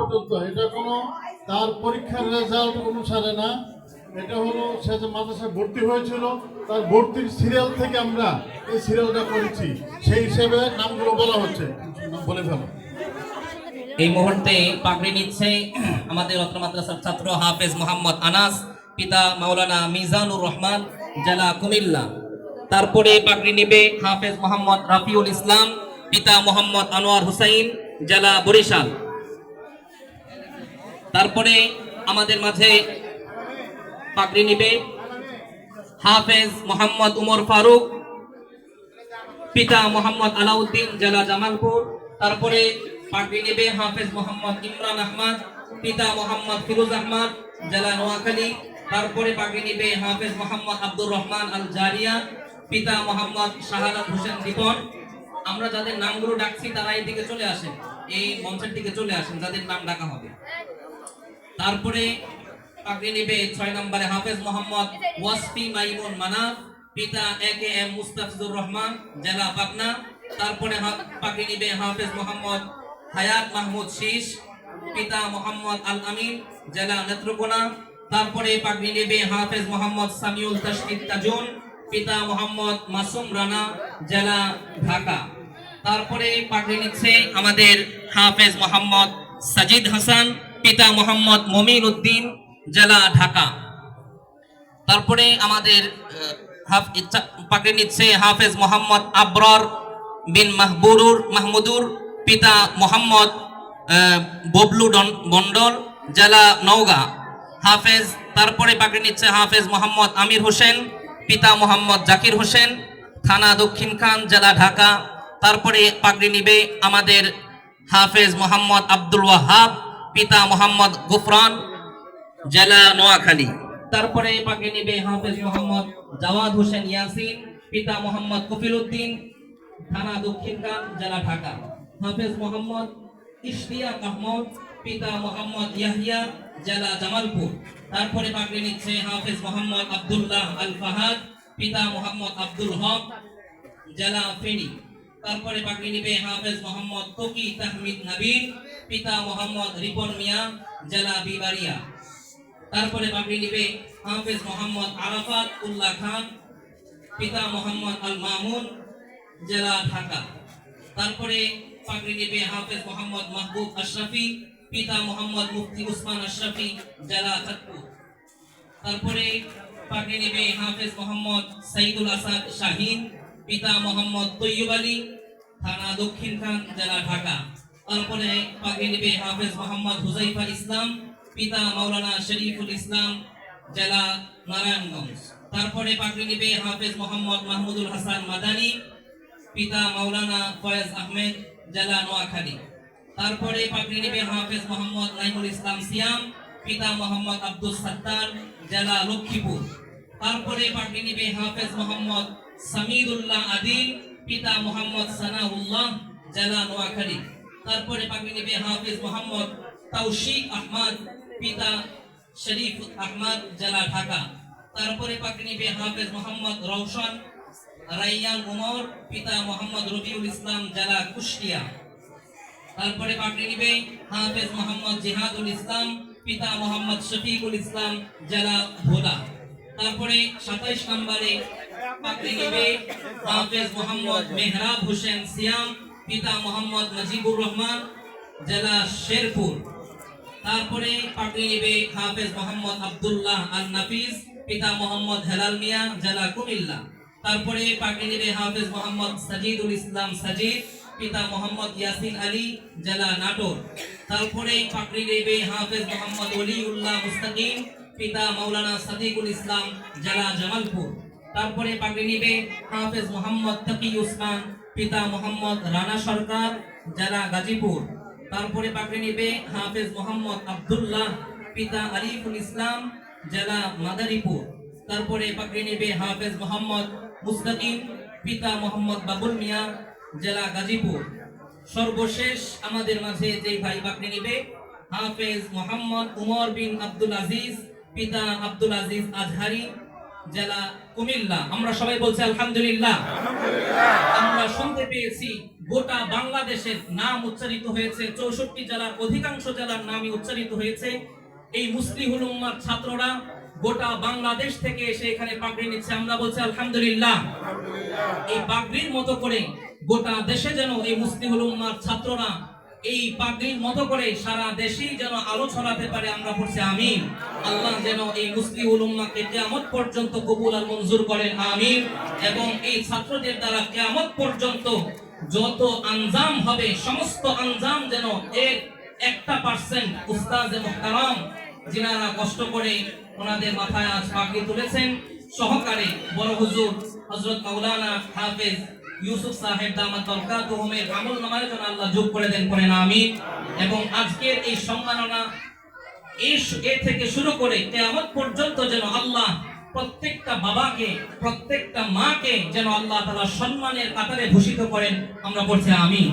পর্যন্ত এটা কোনো তার পরীক্ষার রেজাল্ট অনুসারে না, এটা হলো সে যে মাদ্রাসায় ভর্তি হয়েছিল তার ভর্তির সিরিয়াল থেকে আমরা এই সিরিয়ালটা করেছি, সেই হিসেবে নামগুলো বলা হচ্ছে, বলে ফেলো। এই মুহূর্তে পাগড়ি নিচ্ছে আমাদের অত্র মাদ্রাসার ছাত্র হাফেজ মোহাম্মদ আনাস, পিতা মাওলানা মিজানুর রহমান, জেলা কুমিল্লা। তারপরে পাগড়ি নেবে হাফেজ মোহাম্মদ রাফিউল ইসলাম, পিতা মোহাম্মদ আনোয়ার হুসাইন, জেলা বরিশাল। তারপরে আমাদের মাঝে পাগড়ি নেবে হাফেজ মোহাম্মদ উমর ফারুক, পিতা মোহাম্মদ আলাউদ্দিন, জেলা জামালপুর। তারপরে পাগড়ি নেবে হাফেজ মোহাম্মদ ইমরান আহমদ, পিতা মোহাম্মদ ফিরোজ আহমদ, জেলা নোয়াখালী। তারপরে পাগড়ি নেবে হাফেজ মোহাম্মদ আব্দুর রহমান আল জারিয়া, পিতা মোহাম্মদ শাহাদাত হোসেন দীপন। আমরা যাদের নামগুলো ডাকছি তারা এই দিকে চলে আসেন, এই মঞ্চের দিকে চলে আসেন যাদের নাম ডাকা হবে। তারপরে পাগড়ি নেবে 6 নম্বরে হাফেজ মোহাম্মদ ওয়াসফি মাইমুন মানাফ, পিতা AKM মুস্তাফিজুর রহমান, জেলা পাবনা। তারপরে পাগড়ি নেবে হাফেজ মোহাম্মদ হায়াত মাহমুদ শীষ, পিতা মোহাম্মদ আল আমিন, জেলা নেত্রকোনা। তারপরে পাগড়ি নেবে হাফেজ মোহাম্মদ সামিউল তাশকিদ তাজুন, পিতা মোহাম্মদ মাসুম রানা, জেলা ঢাকা। তারপরে পাগড়ি নিচ্ছে আমাদের হাফেজ মোহাম্মদ সাজিদ হাসান, পিতা মোহাম্মদ মমিন উদ্দিন, জেলা ঢাকা। তারপরে আমাদের পাগড়ি নিচ্ছে হাফেজ মোহাম্মদ আবরার বিন মাহমুদুর, পিতা মোহাম্মদ ববলু মন্ডল, জেলা নওগাঁ, হাফেজ। তারপরে পাগড়ি নিচ্ছে হাফেজ মোহাম্মদ আমির হোসেন, পিতা মোহাম্মদ জাকির হোসেন, থানা দক্ষিণখান, জেলা ঢাকা। তারপরে পাগড়ি নিবে আমাদের হাফেজ মোহাম্মদ আব্দুল ওয়াহাব, পিতা মোহাম্মদ গুফরান, জেলা নোয়াখালী। তারপরে পাগড়ি নিবে হাফেজ মোহাম্মদ জাওয়াদ হোসেন ইয়াসিন, পিতা মোহাম্মদ কফিল উদ্দিন, থানা দক্ষিণখান, জেলা ঢাকা। হাফেজ মোহাম্মদ ইশতিয়াক আহমদ, পিতা মোহাম্মদ ইয়াহিয়া, জেলা জামালপুর। তারপরে পাগড়ি নিচ্ছে হাফেজ মোহাম্মদ আব্দুল্লাহ আল ফাহাদ, পিতা মোহাম্মদ আব্দুল হক, জেলা ফেনী। তারপরে পাগড়ি নিবে হাফেজ মোহাম্মদ তকি তাহমিদ নবীন, পিতা মোহাম্মদ রিপন মিয়া, জেলা বিবারিয়া। তারপরে পাগড়ি নিবে হাফেজ মোহাম্মদ আরাফাত উল্লাহ খান, পিতা মোহাম্মদ আল মামুন, জেলা ঢাকা। তারপরে পাগড়ি নিবে হাফেজ মোহাম্মদ মাহবুব আশরাফি, পিতা মোহাম্মদ মুফতি উসমান আশরাফি, জেলা চাঁদপুর। তারপরে পাগড়ি নিবে হাফেজ মোহাম্মদ সাইদুল আসাদ শাহিন, পিতা মোহাম্মদ তৈয়ব আলী, থানা দক্ষিণখান, জেলা ঢাকা। তারপরে পাগড়ি নিবে হাফেজ মোহাম্মদ হুজাইফা ইসলাম, পিতা মাওলানা শরীফুল ইসলাম, জেলা নারায়ণগঞ্জ। তারপরে পাগড়ি নিবে হাফেজ মোহাম্মদ মাহমুদুল হাসান মাদানী, পিতা মাওলানা ফয়েজ আহমেদ, জেলা নোয়াখালী। তারপরে পাগড়ি নিবে হাফেজ মোহাম্মদ নাইমুল ইসলাম সিয়াম, পিতা মোহাম্মদ আব্দুল সত্তার, জেলা লক্ষ্মীপুর। তারপরে পাগড়ি নিবে হাফেজ মোহাম্মদ সামিদুল্লাহ আদিল, পিতা মোহাম্মদ সানাউল্লাহ, জেলা নোয়াখালী। তারপরে পাগড়ি নিবে হাফেজ মোহাম্মদ তৌশিক আহমদ, পিতা শরীফ আহমদ, জেলা ঢাকা। তারপরে পাগড়ি নিবে হাফেজ মোহাম্মদ রওশন রাইয়ান উমর, পিতা মোহাম্মদ রবিউল ইসলাম, জেলা কুষ্টিয়া। তারপরে পাগড়ি নিবে হাফেজ মোহাম্মদ জিহাদুল ইসলাম, পিতা মোহাম্মদ শফিকুল ইসলাম, জেলা ভোলা। তারপরে 27 নম্বরে পাগড়ি নিবে হাফেজ মোহাম্মদ মেহরাব হোসেন সিয়াম, পিতা মোহাম্মদ মুজিবুর রহমান, জেলা শেরপুর। তারপরে পাগড়ি নিবে হাফেজ মোহাম্মদ আব্দুল্লাহ আল নাফিস, পিতা মোহাম্মদ হেলাল মিয়া, জেলা কুমিল্লা। তারপরে পাগড়ি নিবে হাফেজ মোহাম্মদ সাজিদুল ইসলাম সাজিদ, পিতা মোহাম্মদ ইয়াসিন আলী, জেলা নাটোর। তারপরে পাগড়ি নিবে হাফেজ মোহাম্মদ ওলিউল্লাহ মুস্তাকিম, পিতা মাওলানা সাদিকুল ইসলাম, জেলা জামালপুর। তারপরে পাগড়ি নিবে হাফেজ মোহাম্মদ তকি উসমান, পিতা মোহাম্মদ রানা সরকার, জেলা গাজীপুর। তারপরে পাগড়ি নিবে হাফেজ মোহাম্মদ আব্দুল্লাহ, পিতা আরিফুল ইসলাম, জেলা মাদারীপুর। তারপরে পাগড়ি নিবে হাফেজ মোহাম্মদ মুস্তাকিম, পিতা মোহাম্মদ বাবুল মিয়া, জেলা গাজীপুর। সর্বশেষ আমাদের মাঝে যে ভাই পাগড়ি নিবে হাফেজ মোহাম্মদ উমর বিন আব্দুল আজিজ, পিতা আব্দুল আজিজ আজহারি, জেলা কুমিল্লা। আমরা সবাই বলছি আলহামদুলিল্লাহ। আমরা শুনতে পেয়েছি গোটা বাংলাদেশের নাম উচ্চারিত হয়েছে, 64 জেলার অধিকাংশ জেলার নামই উচ্চারিত হয়েছে। এই মুসলিহুল উম্মার ছাত্ররা গোটা বাংলাদেশ থেকে এসে এখানে পাগড়ি নিচ্ছে। আমরা বলছি আলহামদুলিল্লাহ। এই পাগড়ির মতো করে গোটা দেশে যেন এই মুসলিহুল উম্মার ছাত্ররা এই পাগড়ির মতো করে সারা দেশেই যেন আলো ছড়াতে পারে। আমরা পড়ছি আমিন। আল্লাহ যেন এই মুসলিহুল উম্মাহকে কিয়ামত পর্যন্ত কবুল আর মঞ্জুর করেন, আমিন। এবং এই ছাত্রদের দ্বারা কিয়ামত পর্যন্ত যত আঞ্জাম হবে সমস্ত আঞ্জাম যেন এর 1% উস্তাদে মুহতারাম যিনারা কষ্ট করে ওনাদের মাথায় আজ পাগড়ি তুলেছেন সহকারে বড় হুজুর হযরত মাওলানা হাফেজ ইউসুফ সাহেব দামাত বরকাতুহুমের আমল নামায় যেন আল্লাহ যোগ করে দেন, করেন আমিন। এবং আজকের এই সম্মাননা এ থেকে শুরু করে কিয়ামত পর্যন্ত যেন আল্লাহ প্রত্যেকটা বাবাকে প্রত্যেকটা মাকে যেন আল্লাহ তাআলা সম্মানের কাতারে ভূষিত করেন। আমরা বলছি আমিন।